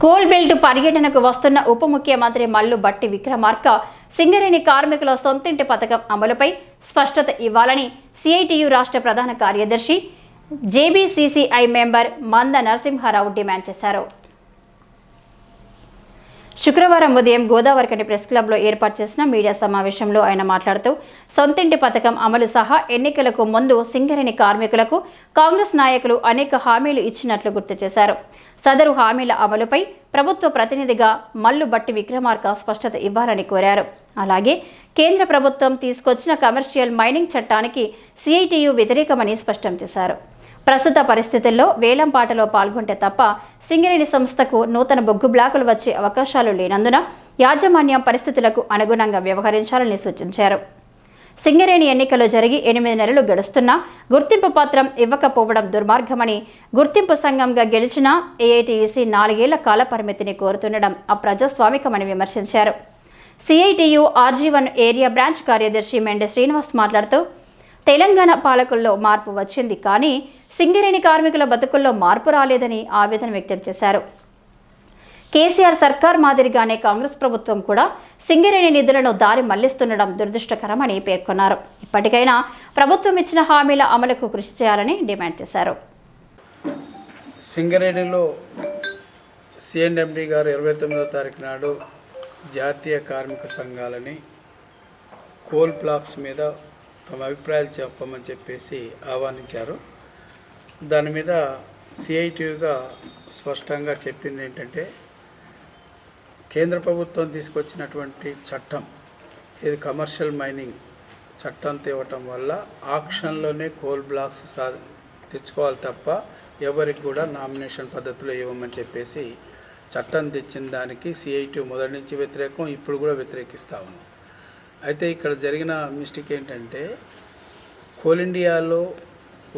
Coal belt పర్యటనకు వస్తున్న ఉప ముఖ్యమంత్రి మల్లు బట్టి విక్రమార్క సింగరేణి కార్మికుల సొంతింటి పథకం అమలుపై స్పష్టత ఇవ్వాలని సిఐటియు రాష్ట్ర ప్రధాన కార్యదర్శి జేబీసీసీఐ మెంబర్ మంద నరసింహారావు డిమాండ్ చేశారు. శుక్రవారం ఉదయం గోదావరికని ప్రెస్ క్లబ్లో ఏర్పాటు చేసిన మీడియా సమావేశంలో ఆయన మాట్లాడుతూ సొంతింటి పథకం అమలు సహా ఎన్నికలకు ముందు సింగరేణి కార్మికులకు కాంగ్రెస్ నాయకులు అనేక హామీలు ఇచ్చినట్లు గుర్తు చేశారు. సదరు హామీల అమలుపై ప్రభుత్వ ప్రతినిధిగా మల్లు బట్టి విక్రమార్క స్పష్టత ఇవ్వాలని కోరారు. అలాగే కేంద్ర ప్రభుత్వం తీసుకొచ్చిన కమర్షియల్ మైనింగ్ చట్టానికి సిఐటియు వ్యతిరేకమని స్పష్టం చేశారు. ప్రస్తుత పరిస్థితుల్లో వేలంపాటలో పాల్గొంటే తప్ప సింగరేణి సంస్థకు నూతన బొగ్గు బ్లాకులు వచ్చే అవకాశాలు లేనందున యాజమాన్యం పరిస్థితులకు అనుగుణంగా వ్యవహరించాలని సూచించారు. సింగరేణి ఎన్నికలు జరిగి 8 నెలలు గడుస్తున్నా గుర్తింపు పత్రం ఇవ్వకపోవడం దుర్మార్గమని, గుర్తింపు సంఘంగా గెలిచిన ఏఐటీయూసీ 4 ఏళ్ల కాల పరిమితిని కోరుతుండడం అప్రజాస్వామికమని విమర్శించారు. సిఐటియు RG1 ఏరియా బ్రాంచ్ కార్యదర్శి మెండే శ్రీనివాస్ మాట్లాడుతూ తెలంగాణ పాలకుల్లో మార్పు వచ్చింది, కానీ సింగరేణి కార్మికుల బతుకుల్లో మార్పు రాలేదని ఆవేదన వ్యక్తం చేశారు. కేసీఆర్ సర్కార్ మాదిరిగానే కాంగ్రెస్ ప్రభుత్వం కూడా సింగరేణి నిధులను దారి మళ్లిస్తుండడం దురదృష్టకరమని పేర్కొన్నారు. ఇప్పటికైనా ప్రభుత్వం ఇచ్చిన హామీల అమలుకు కృషి చేయాలని డిమాండ్ చేశారు. సింగరేణిలో సిఎండి గారు 29వ తారీఖు నాడు జాతీయ కార్మిక సంఘాలని కోల్ బ్లాక్స్ మీద తమ అభిప్రాయాలు చెప్పమని చెప్పేసి ఆహ్వానించారు. దాని మీద సిఐటియుగా స్పష్టంగా చెప్పింది ఏంటంటే, కేంద్ర ప్రభుత్వం తీసుకొచ్చినటువంటి చట్టం, ఇది కమర్షియల్ మైనింగ్ చట్టం తేవటం వల్ల ఆక్షన్లోనే కోల్ బ్లాక్స్ తెచ్చుకోవాలి తప్ప ఎవరికి కూడా నామినేషన్ పద్ధతిలో ఇవ్వమని చెప్పేసి చట్టం తెచ్చిన దానికి సిఐటియు మొదటి నుంచి వ్యతిరేకం, ఇప్పుడు కూడా వ్యతిరేకిస్తూ ఉన్నాం. అయితే ఇక్కడ జరిగిన మిస్టేక్ ఏంటంటే, కోల్ ఇండియాలో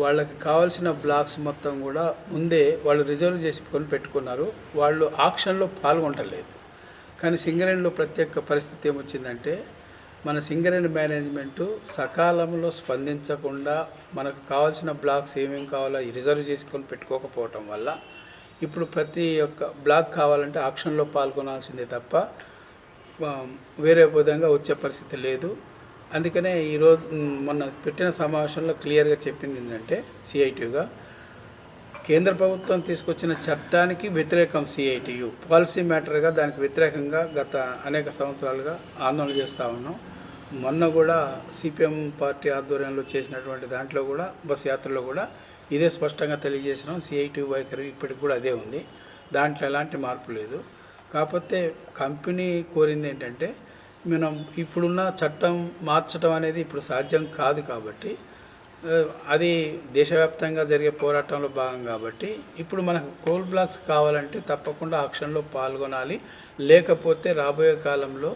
వాళ్ళకి కావాల్సిన బ్లాక్స్ మొత్తం కూడా ముందే వాళ్ళు రిజర్వ్ చేసుకొని పెట్టుకున్నారు. వాళ్ళు ఆక్షన్లో పాల్గొంటలేదు. కానీ సింగరేణిలో ప్రత్యేక పరిస్థితి ఏమొచ్చిందంటే, మన సింగరేణి మేనేజ్మెంటు సకాలంలో స్పందించకుండా మనకు కావాల్సిన బ్లాక్స్ ఏమేమి కావాలో రిజర్వ్ చేసుకొని పెట్టుకోకపోవటం వల్ల ఇప్పుడు ప్రతి ఒక్క బ్లాక్ కావాలంటే ఆక్షన్లో పాల్గొనాల్సిందే తప్ప వేరే విధంగా వచ్చే పరిస్థితి లేదు. అందుకనే ఈరోజు మొన్న పెట్టిన సమావేశంలో క్లియర్గా చెప్పింది ఏంటంటే, సిఐటియుగా కేంద్ర ప్రభుత్వం తీసుకొచ్చిన చట్టానికి వ్యతిరేకం సిఐటియు పాలసీ మ్యాటర్గా దానికి వ్యతిరేకంగా గత అనేక సంవత్సరాలుగా ఆందోళన చేస్తూ ఉన్నాం. మొన్న కూడా సిపిఎం పార్టీ ఆధ్వర్యంలో చేసినటువంటి దాంట్లో కూడా బస్ యాత్రలో కూడా ఇదే స్పష్టంగా తెలియజేసినాం. సిఐటియు వైఖరి ఇప్పటికి కూడా అదే ఉంది, దాంట్లో ఎలాంటి మార్పు లేదు. కాకపోతే కంపెనీ కోరింది ఏంటంటే, మనం ఇప్పుడున్న చట్టం మార్చడం అనేది ఇప్పుడు సాధ్యం కాదు కాబట్టి, అది దేశవ్యాప్తంగా జరిగే పోరాటంలో భాగం కాబట్టి ఇప్పుడు మనకు కోల్ బ్లాక్స్ కావాలంటే తప్పకుండా ఆక్షన్లో పాల్గొనాలి. లేకపోతే రాబోయే కాలంలో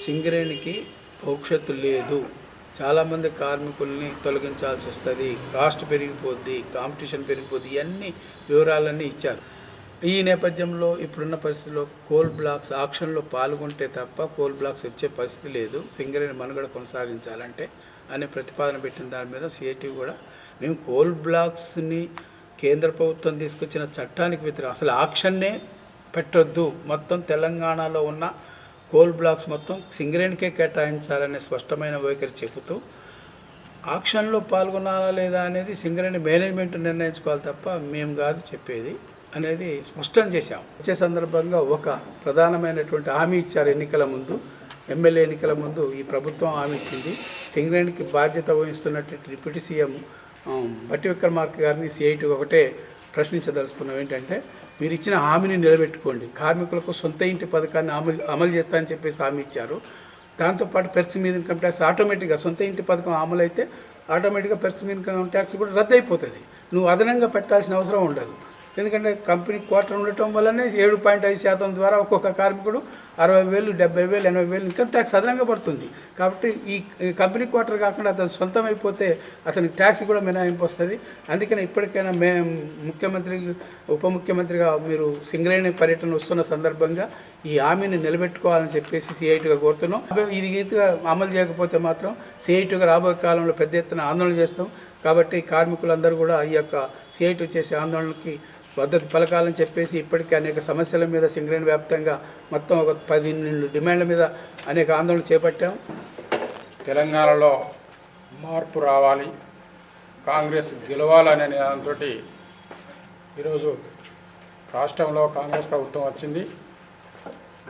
సింగరేణికి భవిష్యత్తు లేదు. చాలామంది కార్మికుల్ని తొలగించాల్సి వస్తుంది, కాస్ట్ పెరిగిపోద్ది, కాంపిటీషన్ పెరిగిపోద్ది, ఇవన్నీ వివరాలన్నీ ఇచ్చారు. ఈ నేపథ్యంలో ఇప్పుడున్న పరిస్థితుల్లో కోల్ బ్లాక్స్ ఆక్షన్లో పాల్గొంటే తప్ప కోల్ బ్లాక్స్ వచ్చే పరిస్థితి లేదు, సింగరేణి మనుగడ కొనసాగించాలంటే అనే ప్రతిపాదన పెట్టిన దాని మీద సిఐటియు కూడా మేము కోల్ బ్లాక్స్ని కేంద్ర ప్రభుత్వం తీసుకొచ్చిన చట్టానికి వ్యతిరేకం, అసలు ఆక్షన్నే పెట్టొద్దు, మొత్తం తెలంగాణలో ఉన్న కోల్ బ్లాక్స్ మొత్తం సింగరేణికే కేటాయించాలనే స్పష్టమైన వైఖరి చెబుతూ ఆక్షన్లో పాల్గొనాలా లేదా అనేది సింగరేణి మేనేజ్మెంట్ నిర్ణయించుకోవాలి తప్ప మేము కాదు చెప్పేది అనేది స్పష్టం చేశాం. వచ్చే సందర్భంగా ఒక ప్రధానమైనటువంటి హామీ ఇచ్చారు. ఎన్నికల ముందు, ఎమ్మెల్యే ఎన్నికల ముందు ఈ ప్రభుత్వం హామీ ఇచ్చింది. సింగరేణికి బాధ్యత వహిస్తున్నటువంటి డిప్యూటీ సీఎం బట్టి విక్రమార్క గారిని సిఐటి ఒకటే ప్రశ్నించదలుచుకున్నాం. ఏంటంటే, మీరు ఇచ్చిన హామీని నిలబెట్టుకోండి, కార్మికులకు సొంత ఇంటి పథకాన్ని అమలు చేస్తానని చెప్పేసి హామీ ఇచ్చారు. దాంతోపాటు పెర్క్స్ మీద ఇన్కమ్ ట్యాక్స్ ఆటోమేటిక్గా సొంత ఇంటి పథకం అమలు అయితే ఆటోమేటిక్గా పెర్క్స్ మీద ఇన్కమ్ ట్యాక్స్ కూడా రద్దు అయిపోతుంది. నువ్వు అదనంగా పెట్టాల్సిన అవసరం ఉండదు. ఎందుకంటే కంపెనీ క్వార్టర్ ఉండటం వల్లనే 7.5% ద్వారా ఒక్కొక్క కార్మికుడు 60,000, 70,000, 80,000 ఇన్కమ్ ట్యాక్స్ అదనంగా పడుతుంది. కాబట్టి ఈ కంపెనీ క్వార్టర్ కాకుండా అతను సొంతం అయిపోతే అతనికి ట్యాక్స్ కూడా మినహాయింపు వస్తుంది. అందుకని ఇప్పటికైనా ముఖ్యమంత్రి, ఉప ముఖ్యమంత్రిగా మీరు సింగరేణి పర్యటన వస్తున్న సందర్భంగా ఈ హామీని నిలబెట్టుకోవాలని చెప్పేసి సిఐటిగా కోరుతున్నాం. ఇది గీతగా అమలు చేయకపోతే మాత్రం సిఐటిగా రాబోయే కాలంలో పెద్ద ఎత్తున ఆందోళన చేస్తాం. కాబట్టి కార్మికులందరూ కూడా ఈ యొక్క సిఐటి చేసే ఆందోళనకి పద్ధతి పలకాలని చెప్పేసి ఇప్పటికీ అనేక సమస్యల మీద సింగరేణి వ్యాప్తంగా మొత్తం ఒక 12 డిమాండ్ల మీద అనేక ఆందోళనలు చేపట్టాం. తెలంగాణలో మార్పు రావాలి, కాంగ్రెస్ గెలవాలనే దాంతో ఈరోజు రాష్ట్రంలో కాంగ్రెస్ ప్రభుత్వం వచ్చింది.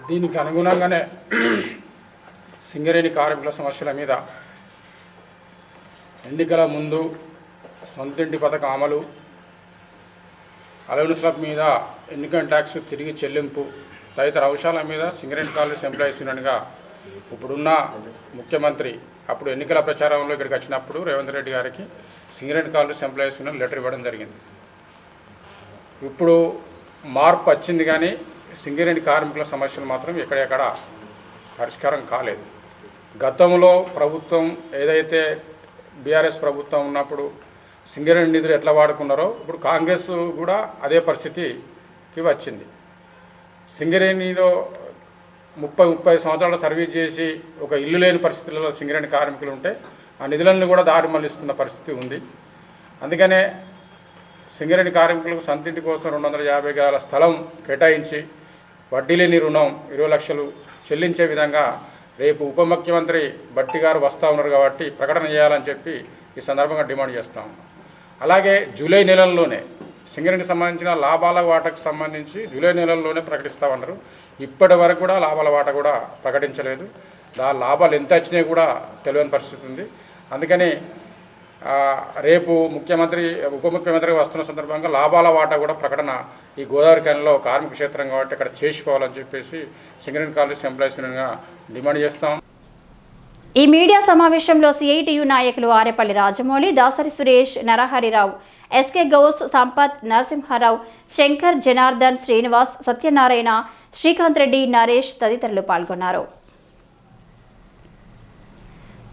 దీనికి అనుగుణంగానే సింగరేణి కార్మికుల సమస్యల మీద ఎన్నికల ముందు సొంతింటి పథకం అమలు, అలవెన్స్ల మీద ఇన్కమ్ ట్యాక్స్ తిరిగి చెల్లింపు తదితర అంశాల మీద సింగరేణి కాలేజ్ ఎంప్లాయీస్ యూనియన్గా ఇప్పుడున్న ముఖ్యమంత్రి అప్పుడు ఎన్నికల ప్రచారంలో ఇక్కడికి వచ్చినప్పుడు రేవంత్ రెడ్డి గారికి Singareni college employees union letter ఇవ్వడం జరిగింది. ఇప్పుడు మార్పు వచ్చింది కానీ సింగరేణి కార్మికుల సమస్యలు మాత్రం ఎక్కడెక్కడ పరిష్కారం కాలేదు. గతంలో ప్రభుత్వం ఏదైతే బీఆర్ఎస్ ప్రభుత్వం ఉన్నప్పుడు సింగరేణి నిధులు ఎట్లా వాడుకున్నారో ఇప్పుడు కాంగ్రెస్ కూడా అదే పరిస్థితికి వచ్చింది. సింగరేణిలో 30 సంవత్సరాలు సర్వీస్ చేసి ఒక ఇల్లు లేని పరిస్థితులలో సింగరేణి కార్మికులు ఉంటే ఆ నిధులను కూడా దారి మళ్లిస్తున్న పరిస్థితి ఉంది. అందుకనే సింగరేణి కార్మికులకు సొంతింటి కోసం 250 గజాల స్థలం కేటాయించి వడ్డీ లేని రుణం 20 లక్షలు చెల్లించే విధంగా రేపు ఉప ముఖ్యమంత్రి భట్టి గారు వస్తూ ఉన్నారు కాబట్టి ప్రకటన చేయాలని చెప్పి ఈ సందర్భంగా డిమాండ్ చేస్తాం. అలాగే జూలై నెలల్లోనే సింగరేణికి సంబంధించిన లాభాల వాటాకు సంబంధించి జూలై నెలల్లోనే ప్రకటిస్తామన్నారు. ఇప్పటి వరకు కూడా లాభాల వాటా కూడా ప్రకటించలేదు. లాభాలు ఎంత వచ్చినాయి కూడా తెలియని పరిస్థితి ఉంది. అందుకని రేపు ఉప ముఖ్యమంత్రి వస్తున్న సందర్భంగా లాభాల వాటా కూడా ప్రకటన ఈ గోదావరి ఖనిలో కార్మిక క్షేత్రం కాబట్టి అక్కడ చేసుకోవాలని చెప్పేసి సింగరేణి కాలేజ్ ఎంప్లాయీస్ యూనియన్గా డిమాండ్ చేస్తాం. ఈ మీడియా సమావేశంలో సిఐటియు నాయకులు ఆరేపల్లి రాజమౌళి, దాసరి సురేష్, నరహరిరావు, ఎస్కే గౌస్, సంపత్, నరసింహారావు, శంకర్, జనార్దన్, శ్రీనివాస్, సత్యనారాయణ, శ్రీకాంత్ రెడ్డి, నరేష్ తదితరులు పాల్గొన్నారు.